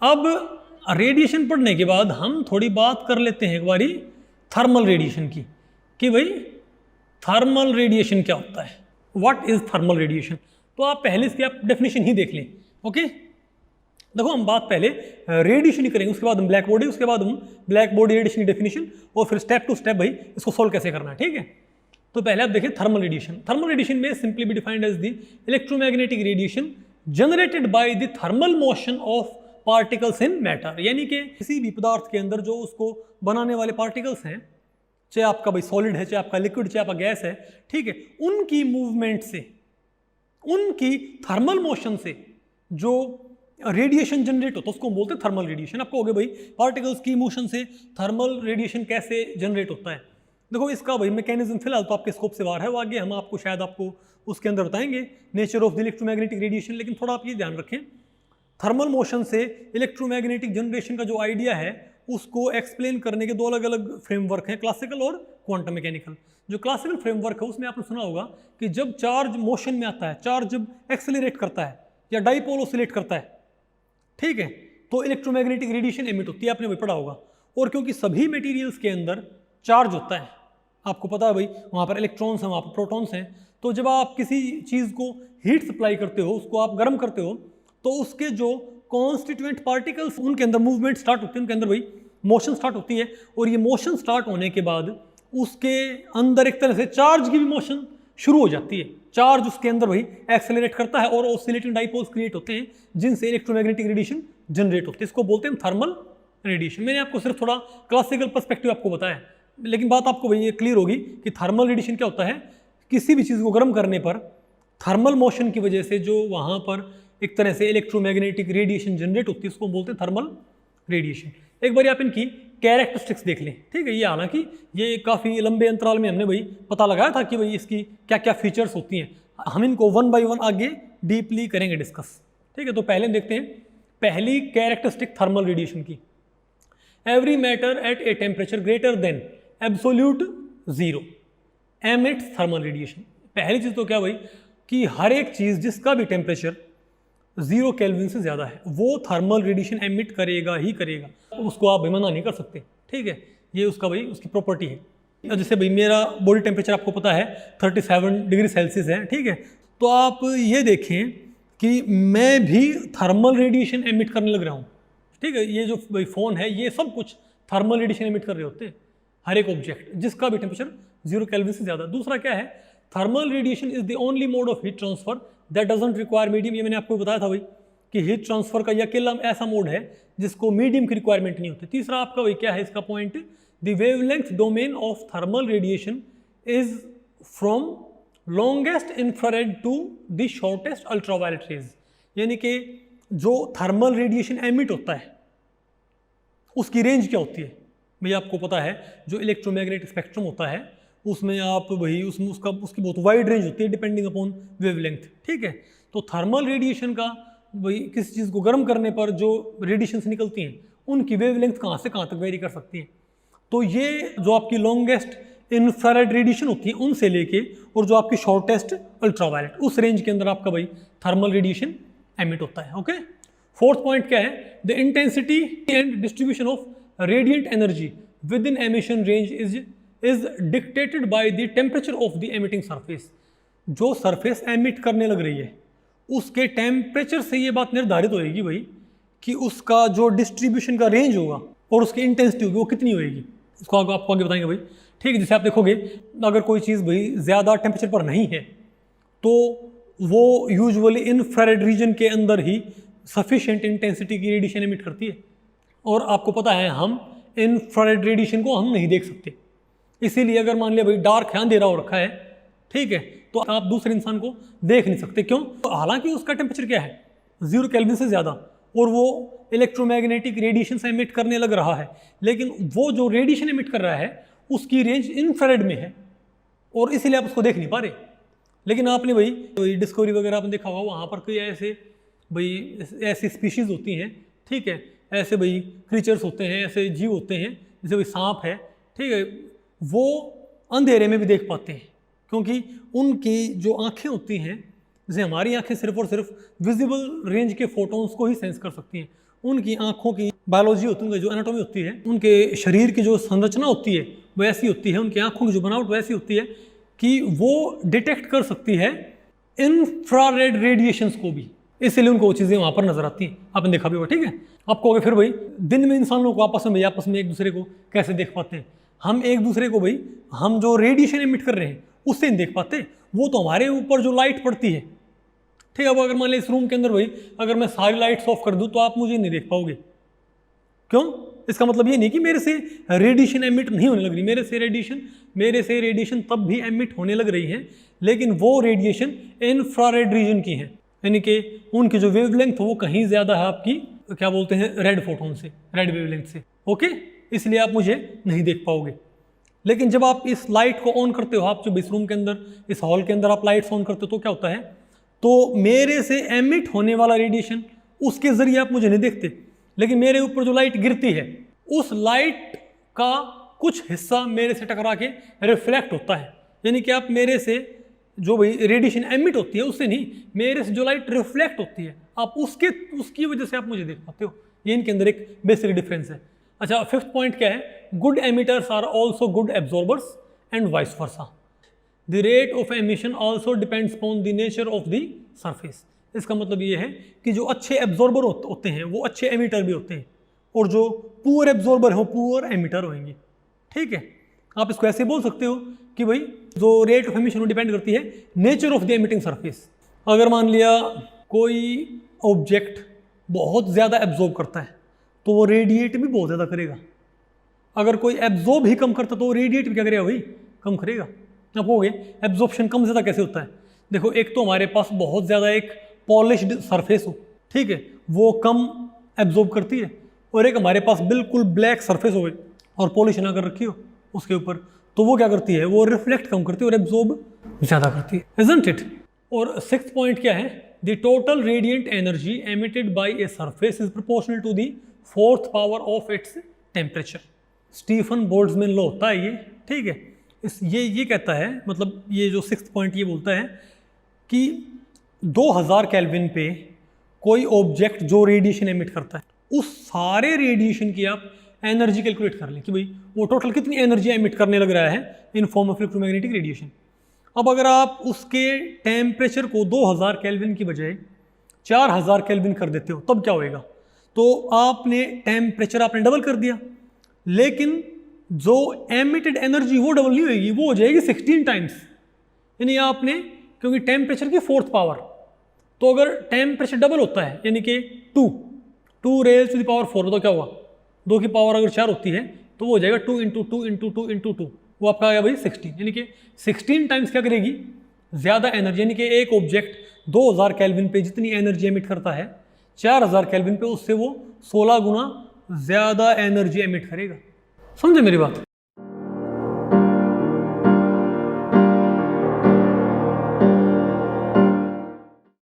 अब रेडिएशन पढ़ने के बाद हम थोड़ी बात कर लेते हैं एक बारी थर्मल रेडिएशन की, कि भाई थर्मल रेडिएशन क्या होता है, व्हाट इज थर्मल रेडिएशन। तो आप पहले इसकी आप डेफिनेशन ही देख लें। ओके, देखो हम बात पहले रेडिएशन ही करेंगे, उसके बाद हम ब्लैक बॉडी, उसके बाद हम ब्लैक बॉडी रेडिएशन की डेफिनेशन, और फिर स्टेप टू स्टेप भाई इसको सोल्व कैसे करना है। ठीक है, तो पहले आप देखिए थर्मल रेडिएशन। थर्मल रेडिएशन में simply be defined as the electromagnetic radiation generated by the thermal motion of particles in matter, यानी कि किसी भी पदार्थ के अंदर जो उसको बनाने वाले पार्टिकल्स हैं, चाहे आपका भाई सॉलिड है, चाहे आपका लिक्विड, चाहे आपका गैस है, ठीक है, उनकी मूवमेंट से, उनकी थर्मल मोशन से जो रेडिएशन जनरेट होता है उसको हम बोलते हैं थर्मल रेडिएशन। आपको हो गया भाई पार्टिकल्स की मोशन से थर्मल रेडिएशन कैसे जनरेट होता है। देखो इसका भाई मैकेनिज्म फिलहाल तो आपके स्कोप से बाहर है, वो आगे हम आपको शायद आपको उसके अंदर बताएंगे nature of the electromagnetic radiation. लेकिन थोड़ा आप ये ध्यान रखें, थर्मल मोशन से इलेक्ट्रोमैग्नेटिक जनरेशन का जो आइडिया है उसको एक्सप्लेन करने के दो अलग अलग फ्रेमवर्क हैं, क्लासिकल और क्वांटम मैकेनिकल। जो क्लासिकल फ्रेमवर्क है उसमें आपने सुना होगा कि जब चार्ज मोशन में आता है, चार्ज जब एक्सेलरेट करता है या डाइपोल ऑसिलेट करता है, ठीक है, तो इलेक्ट्रोमैग्नेटिक रेडिएशन एमिट होती है, आपने वही पढ़ा होगा। और क्योंकि सभी मटेरियल्स के अंदर चार्ज होता है, आपको पता है भाई वहाँ पर इलेक्ट्रॉन्स हैं, वहाँ पर प्रोटॉन्स हैं, तो जब आप किसी चीज़ को हीट सप्लाई करते हो, उसको आप गर्म करते हो, तो उसके जो कॉन्स्टिट्यूएंट पार्टिकल्स उनके अंदर मूवमेंट स्टार्ट होती है, उनके अंदर भाई मोशन स्टार्ट होती है। और ये मोशन स्टार्ट होने के बाद उसके अंदर एक तरह से चार्ज की भी मोशन शुरू हो जाती है। चार्ज उसके अंदर भाई एक्सेलरेट करता है और ऑसिलेटिंग डाइपोल्स क्रिएट होते हैं जिनसे इलेक्ट्रोमैग्नेटिक रेडिएशन जनरेट होती है। इसको बोलते हैं थर्मल रेडिएशन। मैंने आपको सिर्फ थोड़ा क्लासिकल पर्सपेक्टिव आपको बताया, लेकिन बात आपको भाई ये क्लियर होगी कि थर्मल रेडिएशन क्या होता है। किसी भी चीज़ को गर्म करने पर थर्मल मोशन की वजह से जो वहाँ पर एक तरह से इलेक्ट्रोमैग्नेटिक रेडिएशन जनरेट होती है उसको बोलते हैं थर्मल रेडिएशन। एक बार आप इनकी कैरेक्टरिस्टिक्स देख लें, ठीक है। ये हालांकि ये काफ़ी लंबे अंतराल में हमने भाई पता लगाया था कि भाई इसकी क्या क्या फीचर्स होती हैं। हम इनको वन बाय वन आगे डीपली करेंगे डिस्कस, ठीक है। तो पहले देखते हैं पहली कैरेक्टरिस्टिक थर्मल रेडिएशन की। Every matter at a temperature greater than absolute zero emits thermal radiation. पहली चीज़ तो क्या भाई कि हर एक चीज़ जिसका भी टेम्परेचर 0 केल्विन से ज़्यादा है वो थर्मल रेडिएशन एमिट करेगा ही करेगा, उसको आप मना नहीं कर सकते, ठीक है। ये उसका भाई उसकी प्रॉपर्टी है। जैसे भाई मेरा बॉडी टेम्परेचर आपको पता है 37 डिग्री सेल्सियस है, ठीक है। तो आप ये देखें कि मैं भी थर्मल रेडिएशन एमिट करने लग रहा हूँ, ठीक है। ये जो भाई फ़ोन है ये सब कुछ थर्मल रेडिएशन एमिट कर रहे होते हैं, हर एक ऑब्जेक्ट जिसका भी टेम्परेचर 0 केल्विन से ज़्यादा। दूसरा क्या है, thermal radiation is the only mode of heat transfer that doesn't require medium. ये मैंने आपको बताया था भाई कि हीट ट्रांसफर का यह अकेला ऐसा मोड है जिसको मीडियम की रिक्वायरमेंट नहीं होती। तीसरा आपका भाई क्या है इसका point, the wavelength domain of thermal radiation is from longest infrared to the shortest ultraviolet rays. यानी कि जो थर्मल रेडिएशन एमिट होता है उसकी रेंज क्या होती है भाई आपको पता है। जो इलेक्ट्रोमैग्नेटिक स्पेक्ट्रम होता है उसमें आप भाई उसमें उसकी बहुत वाइड रेंज होती है डिपेंडिंग अपॉन वेवलेंथ, ठीक है। तो थर्मल रेडिएशन का भाई किसी चीज़ को गर्म करने पर जो रेडिएशंस निकलती हैं उनकी वेवलेंथ कहाँ से कहाँ तक वेरी कर सकती हैं। तो ये जो आपकी लॉन्गेस्ट इंफ्रारेड रेडिएशन होती है उनसे लेके और जो आपकी शॉर्टेस्ट अल्ट्रावायलेट उस रेंज के अंदर आपका भाई थर्मल रेडिएशन एमिट होता है। ओके, फोर्थ पॉइंट क्या है, the intensity and distribution of radiant energy with in emission range is dictated by the temperature of the emitting surface. जो सरफेस एमिट करने लग रही है उसके टेम्परेचर से ये बात निर्धारित होएगी भाई कि उसका जो डिस्ट्रीब्यूशन का रेंज होगा और उसकी इंटेंसिटी होगी वो कितनी होएगी। इसको आपको आगे बताएंगे भाई, ठीक है। जैसे आप देखोगे अगर कोई चीज़ भाई ज़्यादा टेम्परेचर पर नहीं है तो वो यूजुअली इंफ्रारेड रीजन के अंदर ही सफिशिएंट इंटेंसिटी की रेडिएशन एमिट करती है। और आपको पता है हम इंफ्रारेड रेडिएशन को हम नहीं देख सकते, इसीलिए अगर मान लिया भाई डार्क है, अंधेरा हो रखा है, ठीक है, तो आप दूसरे इंसान को देख नहीं सकते। क्यों? तो हालांकि उसका टेम्परेचर क्या है 0 केल्विन से ज़्यादा और वो इलेक्ट्रोमैग्नेटिक रेडिएशन से एमिट करने लग रहा है, लेकिन वो जो रेडिएशन एमिट कर रहा है उसकी रेंज इंफ्रारेड में है और इसीलिए आप उसको देख नहीं पा रहे। लेकिन आपने भाई डिस्कवरी वगैरह आपने देखा होगा, वहाँ पर कोई ऐसी स्पीशीज़ होती हैं, ठीक है, ऐसे भाई क्रीचर्स होते हैं, ऐसे जीव होते हैं, जैसे भाई सांप है, ठीक है, वो अंधेरे में भी देख पाते हैं क्योंकि उनकी जो आँखें होती हैं, जैसे हमारी आँखें सिर्फ और सिर्फ विजिबल रेंज के फोटोन्स को ही सेंस कर सकती हैं, उनकी आंखों की बायोलॉजी होती है, उनकी जो एनाटॉमी होती है, उनके शरीर की जो संरचना होती है वो ऐसी होती है, उनकी आंखों की जो बनावट वैसी होती है कि वो डिटेक्ट कर सकती है इंफ्रारेड रेडिएशंस को भी, इसलिए उनको वो चीज़ें वहाँ पर नजर आती हैं। आपने देखा भी होगा, ठीक है। आप कहोगे फिर भाई दिन में इंसान लोग आपस में एक दूसरे को कैसे देख पाते हैं? हम एक दूसरे को भाई हम जो रेडिएशन एमिट कर रहे हैं उससे नहीं देख पाते, वो तो हमारे ऊपर जो लाइट पड़ती है, ठीक है। अब अगर मान लीजिए इस रूम के अंदर भाई अगर मैं सारी लाइट्स ऑफ कर दूं तो आप मुझे नहीं देख पाओगे। क्यों? इसका मतलब ये नहीं कि मेरे से रेडिएशन एमिट नहीं होने लग रही, मेरे से रेडिएशन तब भी एमिट होने लग रही है, लेकिन वो रेडिएशन इंफ्रारेड रीजन की है, यानी कि उनकी जो वेवलेंथ वो कहीं ज़्यादा है आपकी क्या बोलते हैं रेड फोटोन से, रेड वेवलेंथ से। ओके, इसलिए आप मुझे नहीं देख पाओगे। लेकिन जब आप इस लाइट को ऑन करते हो, आप जब इस रूम के अंदर, इस हॉल के अंदर आप लाइट्स ऑन करते हो तो क्या होता है, तो मेरे से एमिट होने वाला रेडिएशन उसके जरिए आप मुझे नहीं देखते, लेकिन मेरे ऊपर जो लाइट गिरती है उस लाइट का कुछ हिस्सा मेरे से टकरा के रिफ्लेक्ट होता है, यानी कि आप मेरे से जो भाई रेडिएशन एमिट होती है उससे नहीं, मेरे से जो लाइट रिफ्लेक्ट होती है आप उसकी वजह से आप मुझे देख पाते हो। ये इनके अंदर एक बेसिक डिफरेंस है। अच्छा, फिफ्थ पॉइंट क्या है, good emitters are also good absorbers and vice versa. The rate of emission also depends upon the nature of the surface. इसका मतलब ये है कि जो अच्छे एब्जॉर्बर होते हैं वो अच्छे एमिटर भी होते हैं, और जो पुअर एब्जॉर्बर हो पुअर एमिटर होंगे, ठीक है। आप इसको ऐसे बोल सकते हो कि भाई जो रेट ऑफ एमिशन वो डिपेंड करती है nature of the emitting surface. अगर मान लिया कोई ऑब्जेक्ट बहुत ज़्यादा एब्जॉर्ब करता है तो वो रेडिएट भी बहुत ज़्यादा करेगा, अगर कोई एब्जॉर्ब ही कम करता तो वो रेडिएट भी क्या करेगा भाई, कम करेगा। आप कहोगे एब्जॉर्प्शन कम ज़्यादा कैसे होता है? देखो, एक तो हमारे पास बहुत ज़्यादा एक पॉलिश्ड सरफेस हो, ठीक है, वो कम एब्जॉर्ब करती है, और एक हमारे पास बिल्कुल ब्लैक सरफेस हो और पॉलिश ना कर रखी हो उसके ऊपर, तो वो क्या करती है, वो रिफ्लेक्ट कम करती है और एब्जॉर्ब ज़्यादा करती है, इजंट इट। और सिक्स्थ पॉइंट क्या है, the total radiant energy emitted by a surface is proportional to the fourth power of its temperature. Stefan Boltzmann law होता है ये, ठीक है। ये कहता है, मतलब ये जो सिक्स्थ पॉइंट ये बोलता है कि 2000 केल्विन पे कोई ऑब्जेक्ट जो रेडिएशन एमिट करता है उस सारे रेडिएशन की आप एनर्जी कैलकुलेट कर लें कि भाई वो टोटल कितनी एनर्जी एमिट करने लग रहा है in form of electromagnetic radiation. अब अगर आप उसके टेम्परेचर को 2000 केल्विन की बजाय 4000 केल्विन कर देते हो तब क्या होएगा, तो आपने टेम्परेचर आपने डबल कर दिया, लेकिन जो एमिटेड एनर्जी वो डबल नहीं होगी, वो हो जाएगी 16 टाइम्स, यानी आपने, क्योंकि टेम्परेचर की फोर्थ पावर, तो अगर टेम्परेचर डबल होता है यानी कि 2 रेज टू द पावर 4, तो क्या हुआ, 2 की पावर अगर 4 होती है तो वो हो जाएगा 2 × 2 × 2 × 2, वो आपका आ गया भाई 16, यानी कि 16 टाइम्स क्या करेगी, ज़्यादा एनर्जी, यानी कि एक ऑब्जेक्ट 2000 केल्विन पे जितनी एनर्जी एमिट करता है 4000 केल्विन पे उससे वो 16 गुना ज़्यादा एनर्जी एमिट करेगा। समझे मेरी बात?